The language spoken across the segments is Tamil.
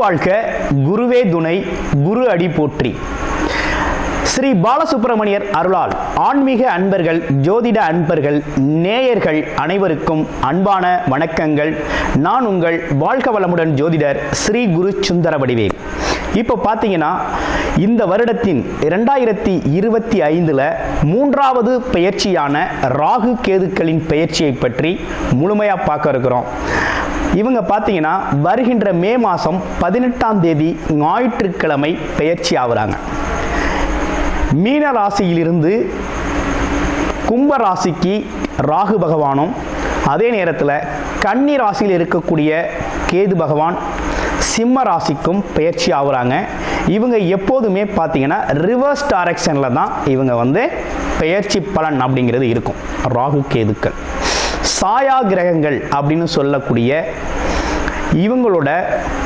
வாழ்க, குருவே துணை, குரு அடி போற்றி. ஸ்ரீ பாலசுப்பிரமணியர் அருளால் ஆன்மீக அன்பர்கள், ஜோதிட அன்பர்கள், நேயர்கள் அனைவருக்கும் அன்பான வணக்கங்கள். நான் உங்கள் வாழ்க வளமுடன் ஜோதிடர் ஸ்ரீ குரு சுந்தரவடிவேல். இப்போ பார்த்தீங்கன்னா இந்த வருடத்தின் 2025 மூன்றாவது பெயர்ச்சியான ராகு கேதுக்களின் பெயர்ச்சியை பற்றி முழுமையாக பார்க்க இருக்கிறோம். இவங்க பார்த்தீங்கன்னா வருகின்ற மே மாதம் 18ஆம் தேதி ஞாயிற்றுக்கிழமை பெயர்ச்சி ஆகுறாங்க. மீன ராசியிலிருந்து கும்ப ராசிக்கு ராகு பகவானும், அதே நேரத்தில் கன்னி ராசியில் இருக்கக்கூடிய கேது பகவான் சிம்ம ராசிக்கும் பெயர்ச்சி ஆகுறாங்க. இவங்க எப்போதுமே பார்த்தீங்கன்னா ரிவர்ஸ் டைரக்ஷனில் தான் இவங்க பெயர்ச்சி பலன் அப்படிங்கிறது இருக்கும். ராகு கேதுக்கள் சாயா கிரகங்கள் அப்படின்னு சொல்லக்கூடிய இவங்களோட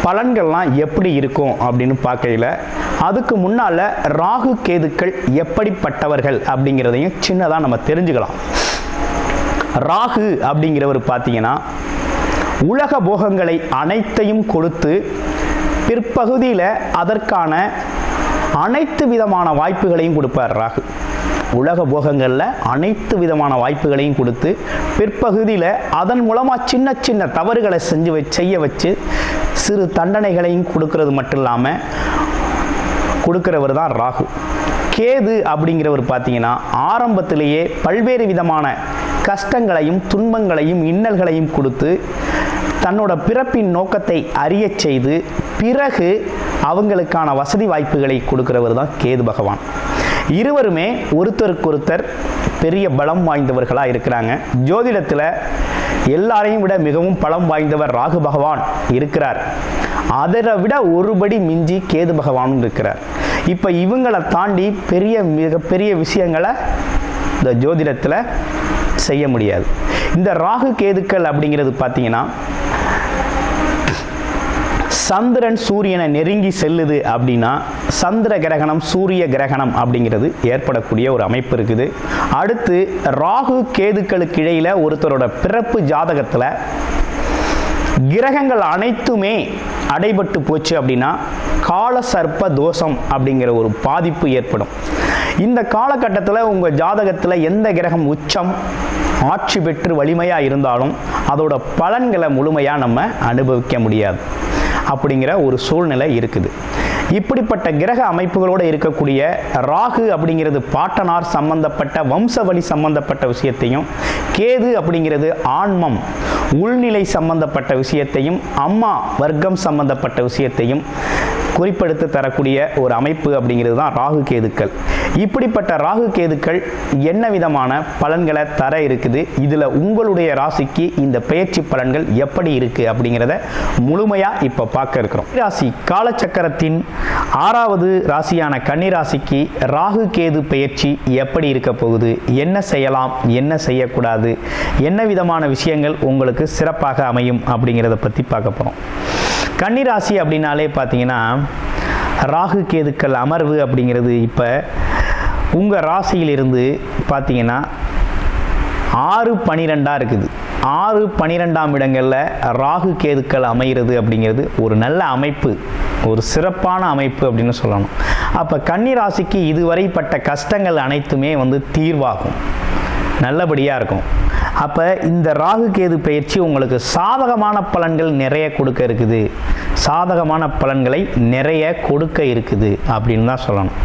பலன்கள்லாம் எப்படி இருக்கும் அப்படின்னு பார்க்கையில், அதுக்கு முன்னால் ராகு கேதுக்கள் எப்படிப்பட்டவர்கள் அப்படிங்கிறதையும் சின்னதாக நம்ம தெரிஞ்சுக்கலாம். ராகு அப்படிங்கிறவர் பார்த்தீங்கன்னா உலக போகங்களை அனைத்தையும் கொடுத்து பிற்பகுதியில் அதற்கான அனைத்து விதமான வாய்ப்புகளையும் கொடுப்பார். ராகு உலக போகங்களில் அனைத்து விதமான வாய்ப்புகளையும் கொடுத்து பிற்பகுதியில் அதன் மூலமாக சின்ன சின்ன தவறுகளை செய்ய வச்சு சிறு தண்டனைகளையும் கொடுக்கறது மட்டும் இல்லாமல் கொடுக்கிறவர் தான் ராகு. கேது அப்படிங்கிறவர் பார்த்தீங்கன்னா ஆரம்பத்திலேயே பல்வேறு விதமான கஷ்டங்களையும் துன்பங்களையும் இன்னல்களையும் கொடுத்து தன்னோட பிறப்பின் நோக்கத்தை அறிய செய்து பிறகு அவங்களுக்கான வசதி வாய்ப்புகளை கொடுக்கிறவர் தான் கேது பகவான். இருவருமே ஒருத்தருக்கொருத்தர் பெரிய பலம் வாய்ந்தவர்களாக இருக்கிறாங்க. ஜோதிடத்தில் எல்லாரையும் விட மிகவும் பலம் வாய்ந்தவர் ராகு பகவான் இருக்கிறார். அதை விட ஒருபடி மிஞ்சி கேது பகவானும் இருக்கிறார். இப்போ இவங்களை தாண்டி மிகப்பெரிய விஷயங்களை இந்த ஜோதிடத்தில் செய்ய முடியாது. இந்த ராகு கேதுக்கள் அப்படிங்கிறது பார்த்தீங்கன்னா சந்திரன் சூரியனை நெருங்கி செல்லுது அப்படின்னா சந்திர கிரகணம், சூரிய கிரகணம் அப்படிங்கிறது ஏற்படக்கூடிய ஒரு அமைப்பு இருக்குது. அடுத்து ராகு கேதுக்களுக்கு இடையில் ஒருத்தரோட பிறப்பு ஜாதகத்தில் கிரகங்கள் அனைத்துமே அடைபட்டு போச்சு அப்படின்னா கால சர்ப்ப தோஷம் அப்படிங்கிற ஒரு பாதிப்பு ஏற்படும். இந்த காலகட்டத்தில் உங்கள் ஜாதகத்தில் எந்த கிரகம் உச்சம் ஆட்சி பெற்று வலிமையாக இருந்தாலும் அதோட பலன்களை முழுமையாக நம்ம அனுபவிக்க முடியாது அப்படிங்கிற ஒரு சூழ்நிலை இருக்குது. இப்படிப்பட்ட கிரக அமைப்புகளோடு இருக்கக்கூடிய ராகு அப்படிங்கிறது பாட்டனார் சம்பந்தப்பட்ட வம்சவழி சம்பந்தப்பட்ட விஷயத்தையும், கேது அப்படிங்கிறது ஆன்மம் உள்நிலை சம்பந்தப்பட்ட விஷயத்தையும், அம்மா வர்க்கம் சம்பந்தப்பட்ட விஷயத்தையும் குறிப்பெடுத்து தரக்கூடிய ஒரு அமைப்பு அப்படிங்கிறது தான் ராகு கேதுக்கள். இப்படிப்பட்ட ராகு கேதுக்கள் என்ன விதமான பலன்களை தர இருக்குது, இதில் உங்களுடைய ராசிக்கு இந்த பெயர்ச்சி பலன்கள் எப்படி இருக்குது அப்படிங்கிறத முழுமையாக இப்போ பார்க்க இருக்கிறோம். ராசி காலச்சக்கரத்தின் 6வது ராசியான கன்னி ராசிக்கு ராகு கேது பெயர்ச்சி எப்படி இருக்க போகுது, என்ன செய்யலாம், என்ன செய்யக்கூடாது, என்ன விதமான விஷயங்கள் உங்களுக்கு சிறப்பாக அமையும் அப்படிங்கிறத பற்றி பார்க்க போகிறோம். கன்னி ராசி அப்படின்னாலே பார்த்தீங்கன்னா ராகு கேதுக்கள் அமர்வு அப்படிங்கிறது இப்போ உங்கள் ராசியிலிருந்து பார்த்தீங்கன்னா 6-12 இருக்குது. 6-12ஆம் இடங்களில் ராகு கேதுக்கள் அமைகிறது அப்படிங்கிறது ஒரு நல்ல அமைப்பு, ஒரு சிறப்பான அமைப்பு அப்படின்னு சொல்லணும். அப்போ கன்னி ராசிக்கு இதுவரைப்பட்ட கஷ்டங்கள் அனைத்துமே தீர்வாகும், நல்லபடியாக இருக்கும். அப்போ இந்த ராகு கேது பயிற்சி உங்களுக்கு சாதகமான பலன்கள் நிறைய கொடுக்க இருக்குது, சாதகமான பலன்களை நிறைய கொடுக்க இருக்குது அப்படின்னு தான் சொல்லணும்.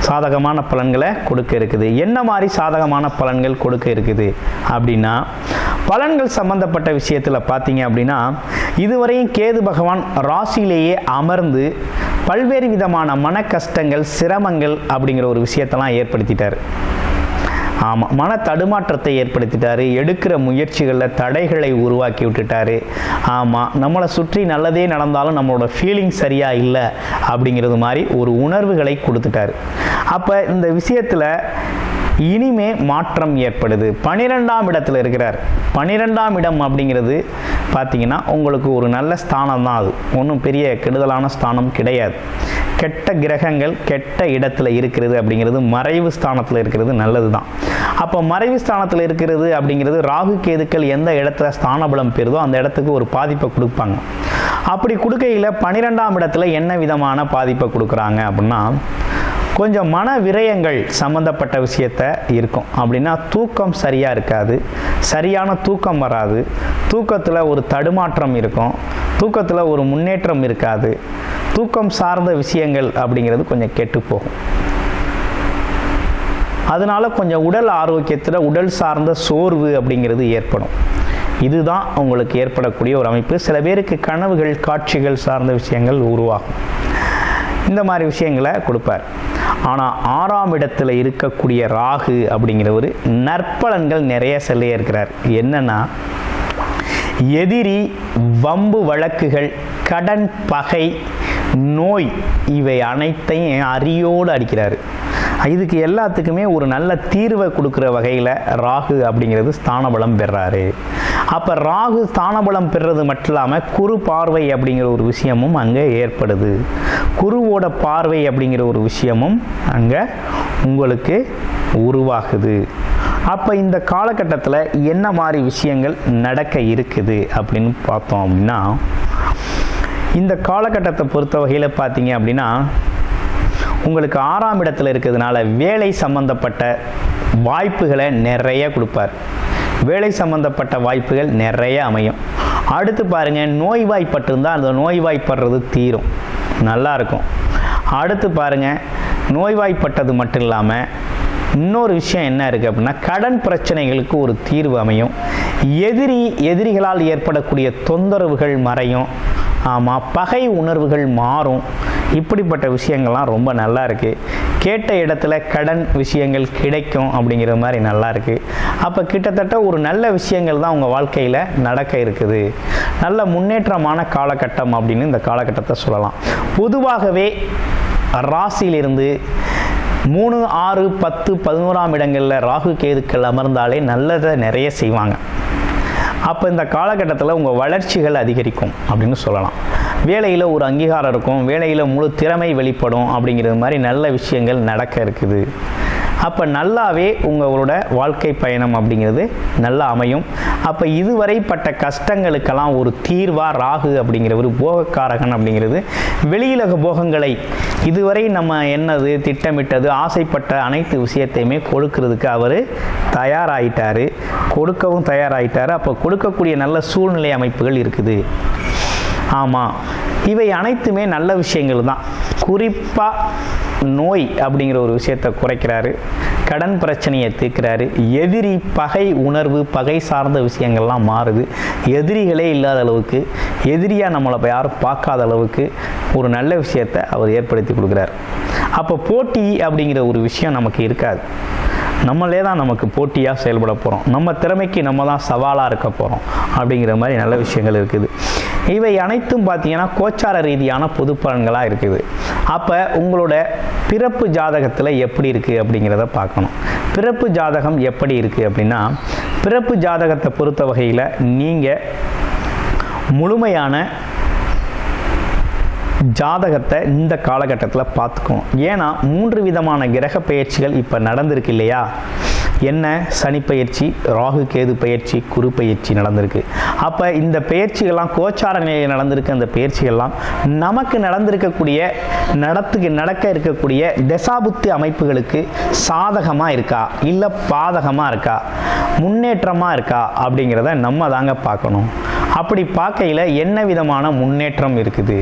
சாதகமான பலன்களை கொடுக்க இருக்குது. என்ன மாதிரி சாதகமான பலன்கள் கொடுக்க இருக்குது அப்படின்னா, பலன்கள் சம்பந்தப்பட்ட விஷயத்தில் பார்த்தீங்க அப்படின்னா இதுவரையும் கேது பகவான் ராசியிலேயே அமர்ந்து பல்வேறு விதமான மன கஷ்டங்கள், சிரமங்கள் அப்படிங்கிற ஒரு விஷயத்தெல்லாம் ஏற்படுத்திட்டார். ஆமாம், மன தடுமாற்றத்தை ஏற்படுத்திட்டாரு. எடுக்கிற முயற்சிகளில் தடைகளை உருவாக்கி விட்டுட்டாரு. ஆமாம், நம்மளை சுற்றி நல்லதே நடந்தாலும் நம்மளோட ஃபீலிங் சரியாக இல்லை அப்படிங்கிறது மாதிரி ஒரு உணர்வுகளை கொடுத்துட்டாரு. அப்போ இந்த விஷயத்தில் இனிமே மாற்றம் ஏற்படுது. 12ஆம் இடத்துல இருக்கிறார். 12ஆம் இடம் அப்படிங்கிறது பார்த்தீங்கன்னா உங்களுக்கு ஒரு நல்ல ஸ்தானம் தான். அது ஒன்றும் பெரிய கெடுதலான ஸ்தானம் கிடையாது. கெட்ட கிரகங்கள் கெட்ட இடத்துல இருக்கிறது அப்படிங்கிறது, மறைவு ஸ்தானத்தில் இருக்கிறது நல்லது தான். அப்போ மறைவு ஸ்தானத்தில் இருக்கிறது அப்படிங்கிறது ராகு கேதுக்கள் எந்த இடத்துல ஸ்தானபலம் பெறுதோ அந்த இடத்துக்கு ஒரு பாதிப்பை கொடுப்பாங்க. அப்படி கொடுக்கையில் 12ஆம் இடத்துல என்ன விதமான பாதிப்பை கொடுக்குறாங்க அப்படின்னா, கொஞ்சம் மன விரயங்கள் சம்மந்தப்பட்ட விஷயத்த இருக்கும். அப்படின்னா தூக்கம் சரியாக இருக்காது, சரியான தூக்கம் வராது, தூக்கத்தில் ஒரு தடுமாற்றம் இருக்கும், தூக்கத்தில் ஒரு முன்னேற்றம் இருக்காது, தூக்கம் சார்ந்த விஷயங்கள் அப்படிங்கிறது கொஞ்சம் கெட்டு போகும். அதனால கொஞ்சம் உடல் ஆரோக்கியத்தில் உடல் சார்ந்த சோர்வு அப்படிங்கிறது ஏற்படும். இதுதான் உங்களுக்கு ஏற்படக்கூடிய ஒரு அமைப்பு. சில பேருக்கு கனவுகள் காட்சிகள் சார்ந்த விஷயங்கள் உருவாகும். இந்த மாதிரி விஷயங்களை கொடுப்பார். ஆனால் 6ஆம் இடத்துல இருக்கக்கூடிய ராகு அப்படிங்கிறவர் நற்பலன்கள் நிறைய சொல்லியே இருக்கிறார். என்னன்னா, எதிரி, வம்பு வழக்குகள், கடன், பகை, நோய் இவை அனைத்தையும் அரியோடு அடிக்கிறாரு. இதுக்கு எல்லாத்துக்குமே ஒரு நல்ல தீர்வை கொடுக்குற வகையில் ராகு அப்படிங்கிறது ஸ்தானபலம் பெறாரு. அப்போ ராகு ஸ்தானபலம் பெறுறது மட்டும் இல்லாமல் குரு பார்வை அப்படிங்கிற ஒரு விஷயமும் அங்கே ஏற்படுது. குருவோட பார்வை அப்படிங்கிற ஒரு விஷயமும் அங்கே உங்களுக்கு உருவாகுது. அப்போ இந்த காலகட்டத்தில் என்ன மாதிரி விஷயங்கள் நடக்க இருக்குது அப்படின்னு பார்த்தோம் அப்படின்னா, இந்த காலகட்டத்தை பொறுத்த வகையில் பார்த்தீங்க அப்படின்னா, உங்களுக்கு 6ஆம் இடத்துல இருக்கிறதுனால வேலை சம்பந்தப்பட்ட வாய்ப்புகளை நிறைய கொடுப்பார். வேலை சம்பந்தப்பட்ட வாய்ப்புகள் நிறைய அமையும். அடுத்து பாருங்கள், நோய்வாய்ப்பட்டிருந்தால் அந்த நோய்வாய்ப்படுறது தீரும், நல்லாயிருக்கும். அடுத்து பாருங்கள், நோய்வாய்ப்பட்டது மட்டும் இல்லாமல் இன்னொரு விஷயம் என்ன இருக்குது அப்படின்னா, கடன் பிரச்சனைகளுக்கு ஒரு தீர்வு அமையும். எதிரிகளால் ஏற்படக்கூடிய தொந்தரவுகள் மறையும். ஆமாம், பகை உணர்வுகள் மாறும். இப்படிப்பட்ட விஷயங்கள்லாம் ரொம்ப நல்லா இருக்குது. கேட்ட இடத்துல கடன் விஷயங்கள் கிடைக்கும் அப்படிங்கிற மாதிரி நல்லா இருக்குது. அப்போ கிட்டத்தட்ட ஒரு நல்ல விஷயங்கள் தான் உங்கள் வாழ்க்கையில் நடக்க இருக்குது. நல்ல முன்னேற்றமான காலகட்டம் அப்படின்னு இந்த காலகட்டத்தை சொல்லலாம். பொதுவாகவே ராசியிலிருந்து 3, 6, 10, 11ஆம் இடங்களில் ராகு கேதுக்கள் அமர்ந்தாலே நல்லதை நிறைய செய்வாங்க. அப்போ இந்த காலகட்டத்தில் உங்கள் வளர்ச்சிகள் அதிகரிக்கும் அப்படின்னு சொல்லலாம். வேலையில் ஒரு அங்கீகாரம் இருக்கும், வேலையில் முழு திறமை வெளிப்படும் அப்படிங்கிறது மாதிரி நல்ல விஷயங்கள் நடக்க இருக்குது. அப்போ நல்லாவே உங்களோட வாழ்க்கை பயணம் அப்படிங்கிறது நல்லா அமையும். அப்போ இதுவரைப்பட்ட கஷ்டங்களுக்கெல்லாம் ஒரு தீர்வாக ராகு அப்படிங்கிற ஒரு போகக்காரகன் அப்படிங்கிறது வெளியுலக போகங்களை இதுவரை நம்ம என்னது திட்டமிட்டது ஆசைப்பட்ட அனைத்து விஷயத்தையுமே கொடுக்கறதுக்கு அவர் தயாராகிட்டார், கொடுக்கவும் தயாராகிட்டார். அப்போ கொடுக்கக்கூடிய நல்ல சூழ்நிலை அமைப்புகள் இருக்குது. ஆமாம், இவை அனைத்துமே நல்ல விஷயங்கள் தான். குறிப்பாக நோய் அப்படிங்கிற ஒரு விஷயத்தை குறைக்கிறாரு, கடன் பிரச்சனையை தீர்க்கிறாரு, எதிரி பகை உணர்வு பகை சார்ந்த விஷயங்கள்லாம் மாறுது. எதிரிகளே இல்லாத அளவுக்கு, எதிரியாக நம்மளை யாரும் பார்க்காத அளவுக்கு ஒரு நல்ல விஷயத்தை அவர் ஏற்படுத்தி கொடுக்குறார். அப்போ போட்டி அப்படிங்கிற ஒரு விஷயம் நமக்கு இருக்காது. நம்மளே தான் நமக்கு போட்டியாக செயல்பட போகிறோம், நம்ம திறமைக்கு நம்ம தான் சவாலாக இருக்க போகிறோம் அப்படிங்கிற மாதிரி நல்ல விஷயங்கள் இருக்குது. இவை அனைத்தும் பார்த்தீங்கன்னா கோச்சார ரீதியான பொது பலன்களாக இருக்குது. அப்போ உங்களோட பிறப்பு ஜாதகத்தில் எப்படி இருக்குது அப்படிங்கிறத பார்க்கணும். பிறப்பு ஜாதகம் எப்படி இருக்குது அப்படின்னா, பிறப்பு ஜாதகத்தை பொறுத்த வகையில் நீங்கள் முழுமையான ஜாதகத்தை இந்த காலகட்டத்தில் பார்த்துக்கணும். ஏன்னா 3 விதமான கிரக பயிற்சிகள் இப்போ நடந்திருக்கு இல்லையா? என்ன? சனி பயிற்சி, ராகு கேது பயிற்சி, குரு பயிற்சி நடந்திருக்கு. அப்போ இந்த பயிற்சிகள்லாம் கோச்சார நிலையில் நடந்திருக்கு. அந்த பயிற்சிகள்லாம் நமக்கு நடந்திருக்கக்கூடிய நடக்க இருக்கக்கூடிய தசாபுத்தி அமைப்புகளுக்கு சாதகமாக இருக்கா இல்லை பாதகமாக இருக்கா, முன்னேற்றமாக இருக்கா அப்படிங்கிறத நம்ம தாங்க பார்க்கணும். அப்படி பார்க்கையில் என்ன விதமான முன்னேற்றம் இருக்குது,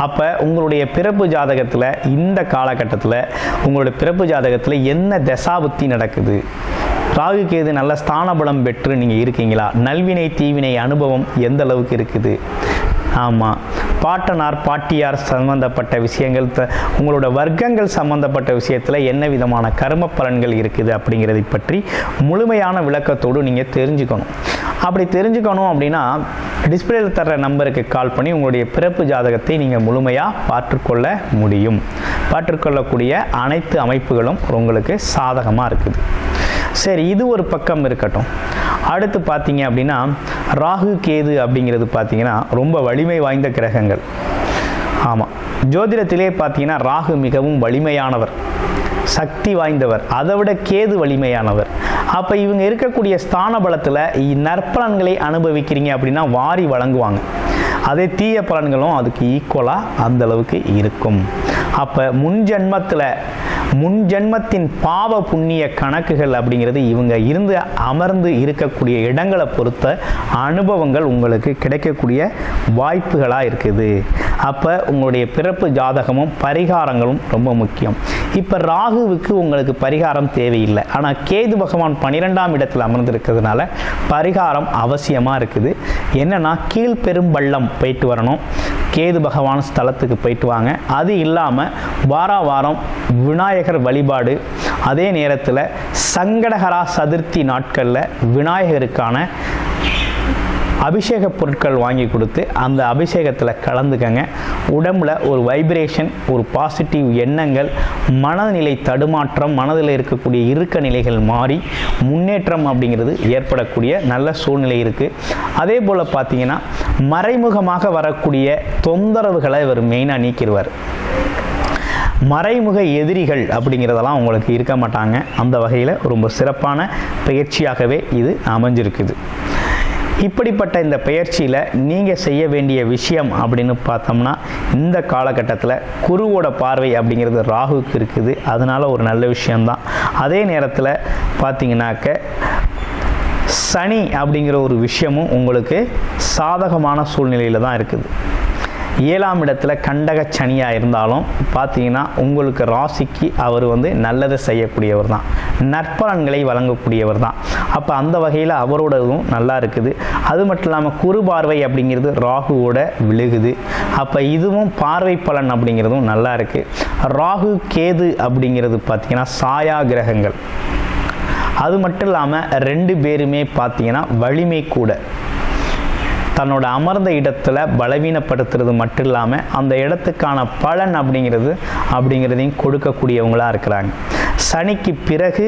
அப்போ உங்களுடைய பிறப்பு ஜாதகத்தில் இந்த காலகட்டத்தில் உங்களுடைய பிறப்பு ஜாதகத்தில் என்ன தசாபுத்தி நடக்குது, ராகு கேது நல்ல ஸ்தானபலம் பெற்று நீங்கள் இருக்கீங்களா, நல்வினை தீவினை அனுபவம் எந்த அளவுக்கு இருக்குது, ஆமாம் பாட்டனார் பாட்டியார் சம்பந்தப்பட்ட விஷயங்கள், உங்களோட வர்க்கங்கள் சம்பந்தப்பட்ட விஷயத்தில் என்ன விதமான கர்ம பலன்கள் இருக்குது அப்படிங்கிறதை பற்றி முழுமையான விளக்கத்தோடு நீங்கள் தெரிஞ்சுக்கணும். அப்படி தெரிஞ்சுக்கணும் அப்படின்னா டிஸ்பிளேயில் தர்ற நம்பருக்கு கால் பண்ணி உங்களுடைய பிறப்பு ஜாதகத்தை நீங்கள் முழுமையாக பார்த்துக்கொள்ள முடியும். பார்த்துக்கொள்ளக்கூடிய அனைத்து அமைப்புகளும் உங்களுக்கு சாதகமாக இருக்குது. சரி, இது ஒரு பக்கம் இருக்கட்டும். அடுத்து பார்த்தீங்க அப்படின்னா ராகு கேது அப்படிங்கிறது பார்த்தீங்கன்னா ரொம்ப வலிமை வாய்ந்த கிரகங்கள். ஆமாம், ஜோதிடத்திலே பார்த்தீங்கன்னா ராகு மிகவும் வலிமையானவர். சக்தி வாய்ந்தவர், அதை விட கேது வலிமையானவர். அப்போ இவங்க இருக்கக்கூடிய ஸ்தான பலத்தில் நற்பலன்களை அனுபவிக்கிறீங்க அப்படின்னா வாரி வழங்குவாங்க. அதே தீய பலன்களும் அதுக்கு ஈக்குவலாக அந்த அளவுக்கு இருக்கும். அப்போ முன்ஜென்மத்தின் பாவ புண்ணிய கணக்குகள் அப்படிங்கிறது இவங்க இருந்து அமர்ந்து இருக்கக்கூடிய இடங்களை பொறுத்த அனுபவங்கள் உங்களுக்கு கிடைக்கக்கூடிய வாய்ப்புகளாக இருக்குது. அப்போ உங்களுடைய பிறப்பு ஜாதகமும் பரிகாரங்களும் ரொம்ப முக்கியம். இப்போ ராகுவுக்கு உங்களுக்கு பரிகாரம் தேவையில்லை, ஆனால் கேது பகவான் 12ஆம் இடத்தில் அமர்ந்திருக்கிறதுனால பரிகாரம் அவசியமாக இருக்குது. என்னென்னா கீழ்பெரும்பள்ளம் போயிட்டு வரணும், கேது பகவான் ஸ்தலத்துக்கு போயிட்டு வாங்க. அது இல்லாமல் வாரம் விநாயகர் வழிபாடு, அதே நேரத்தில் சங்கடஹரா சதுர்த்தி நாட்களில் விநாயகருக்கான அபிஷேக பொருட்கள் வாங்கி கொடுத்து அந்த அபிஷேகத்தில் கலந்துக்கங்க. உடம்புல ஒரு வைப்ரேஷன், ஒரு பாசிட்டிவ் எண்ணங்கள், மனநிலை தடுமாற்றம், மனதில் இருக்கக்கூடிய இறுக்க நிலைகள் மாறி முன்னேற்றம் அப்படிங்கிறது ஏற்படக்கூடிய நல்ல சூழ்நிலை இருக்குது. அதே போல் பார்த்தீங்கன்னா மறைமுகமாக வரக்கூடிய தொந்தரவுகளை இவர் மெயினாக நீக்கிடுவார். மறைமுக எதிரிகள் அப்படிங்கிறதெல்லாம் உங்களுக்கு இருக்க மாட்டாங்க. அந்த வகையில் ரொம்ப சிறப்பான பயிற்சியாகவே இது அமைஞ்சிருக்குது. இப்படிப்பட்ட இந்த பயிற்சியில் நீங்கள் செய்ய வேண்டிய விஷயம் அப்படின்னு பார்த்தோம்னா, இந்த காலகட்டத்தில் குருவோட பார்வை அப்படிங்கிறது ராகுவுக்கு இருக்குது, அதனால் ஒரு நல்ல விஷயம்தான். அதே நேரத்தில் பார்த்தீங்கன்னாக்க சனி அப்படிங்கிற ஒரு விஷயமும் உங்களுக்கு சாதகமான சூழ்நிலையில் தான் இருக்குது. 7ஆம் இடத்துல கண்டக சனியாக இருந்தாலும் பார்த்தீங்கன்னா உங்களுக்கு ராசிக்கு அவர் நல்லதை செய்யக்கூடியவர் தான், நற்பலன்களை வழங்கக்கூடியவர் தான். அப்போ அந்த வகையில் அவரோடதும் நல்லா இருக்குது. அது மட்டும் இல்லாமல் குரு பார்வை அப்படிங்கிறது ராகுவோட விழுகுது. அப்போ இதுவும் பார்வை பலன் அப்படிங்கிறதும் நல்லா இருக்குது. ராகு கேது அப்படிங்கிறது பார்த்தீங்கன்னா சாயா கிரகங்கள். அது மட்டும் இல்லாமல் 2 பேருமே பார்த்தீங்கன்னா வலிமை கூட. தன்னோட அமர்ந்த இடத்துல பலவீனப்படுத்துறது மட்டும் இல்லாமல் அந்த இடத்துக்கான பலன் அப்படிங்கிறதையும் கொடுக்கக்கூடியவங்களாக இருக்கிறாங்க. சனிக்கு பிறகு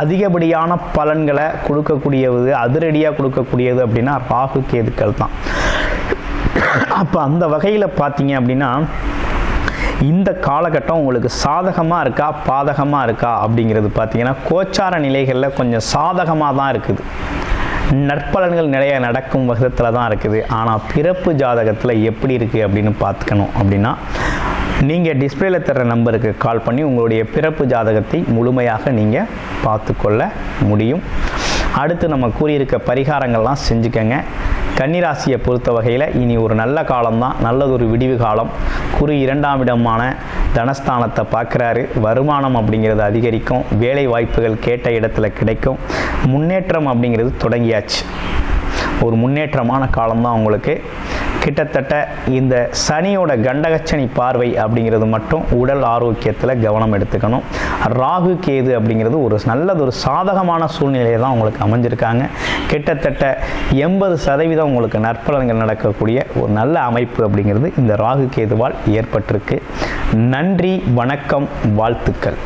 அதிகப்படியான பலன்களை கொடுக்கக்கூடியது, அதிரடியாக கொடுக்கக்கூடியது அப்படின்னா ராகு கேதுக்கள் தான். அப்போ அந்த வகையில் பார்த்தீங்க அப்படின்னா இந்த காலகட்டம் உங்களுக்கு சாதகமாக இருக்கா பாதகமாக இருக்கா அப்படிங்கிறது பார்த்தீங்கன்னா கோச்சார நிலைகளில் கொஞ்சம் சாதகமாக தான் இருக்குது. நற்பலன்கள் நிறைய நடக்கும் விதத்தில் தான் இருக்குது. ஆனால் பிறப்பு ஜாதகத்தில் எப்படி இருக்குது அப்படின்னு பார்த்துக்கணும் அப்படின்னா நீங்கள் டிஸ்பிளேல தர்ற நம்பருக்கு கால் பண்ணி உங்களுடைய பிறப்பு ஜாதகத்தை முழுமையாக நீங்கள் பார்த்துக்கொள்ள முடியும். அடுத்து நம்ம கூறியிருக்க பரிகாரங்கள்லாம் செஞ்சுக்கங்க. கன்னிராசியை பொறுத்த வகையில் இனி ஒரு நல்ல காலம்தான், நல்லதொரு விடிவு காலம். குரு 2ஆம் இடமான தனஸ்தானத்தை பார்க்குறாரு. வருமானம் அப்படிங்கிறது அதிகரிக்கும், வேலை வாய்ப்புகள் கேட்ட இடத்துல கிடைக்கும், முன்னேற்றம் அப்படிங்கிறது தொடங்கியாச்சு. ஒரு முன்னேற்றமான காலம்தான் உங்களுக்கு. கிட்டத்தட்ட இந்த சனியோட கண்டகச்சனி பார்வை அப்படிங்கிறது மட்டும் உடல் ஆரோக்கியத்தில் கவனம் எடுத்துக்கணும். ராகு கேது அப்படிங்கிறது ஒரு நல்லதொரு சாதகமான சூழ்நிலையை தான் உங்களுக்கு அமைஞ்சிருக்காங்க. கிட்டத்தட்ட 80% உங்களுக்கு நற்பலன்கள் நடக்கக்கூடிய ஒரு நல்ல அமைப்பு அப்படிங்கிறது இந்த ராகு கேதுவால் ஏற்பட்டிருக்கு. நன்றி, வணக்கம், வாழ்த்துக்கள்.